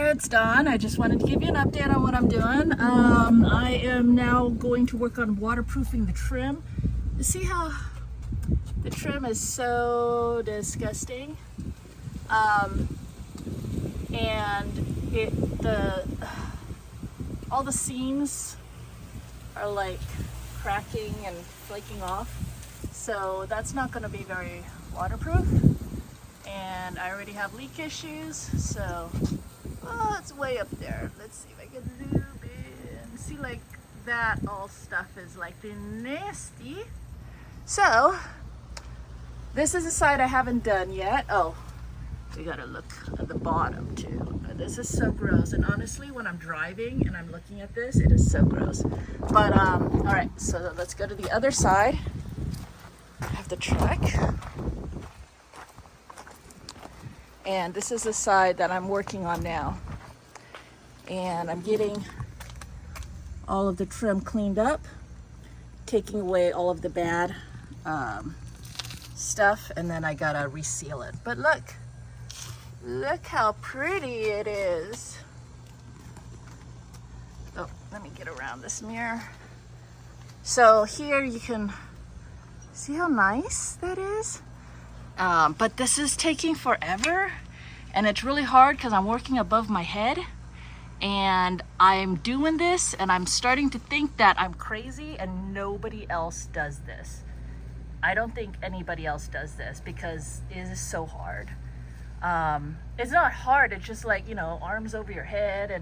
there, it's Dawn. I just wanted to give you an update on what I'm doing. I am now going to work on waterproofing the trim. You see how the trim is so disgusting? And all the seams are like cracking and flaking off. So that's not going to be very waterproof. And I already have leak issues, so it's way up there. Let's see if I can zoom in. See, like that all stuff is like nasty. So this is a side I haven't done yet. Oh, we gotta look at the bottom too. This is so gross, and honestly when I'm driving and I'm looking at this, it is so gross. But all right, so let's go to the other side of the truck. And this is the side that I'm working on now. And I'm getting all of the trim cleaned up, taking away all of the bad stuff, and then I gotta reseal it. But look how pretty it is. Oh, let me get around this mirror. So here you can see how nice that is. But this is taking forever, and it's really hard because I'm working above my head, and I'm doing this and I'm starting to think that I'm crazy and nobody else does this. I don't think anybody else does this because it is so hard. It's not hard, it's just like, you know, arms over your head,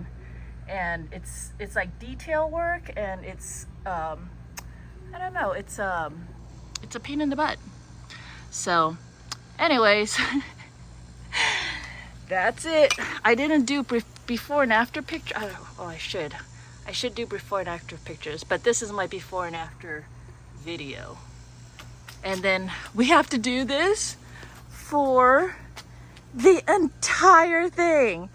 and it's like detail work, and it's I don't know, it's a pain in the butt. So anyways, that's it. I didn't do before and after picture. Oh, I should do before and after pictures, but this is my before and after video. And then we have to do this for the entire thing.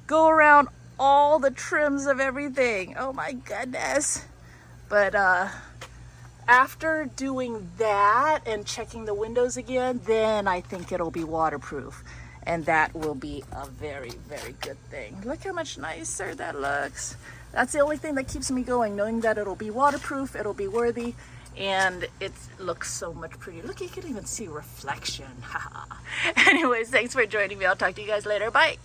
Go around all the trims of everything. Oh my goodness. But after doing that and checking the windows again, then I think it'll be waterproof, and that will be a very, very good thing. Look how much nicer that looks. That's the only thing that keeps me going, knowing that it'll be waterproof, it'll be worthy, and it looks so much prettier. Look, you can even see reflection. Anyways, thanks for joining me. I'll talk to you guys later. Bye.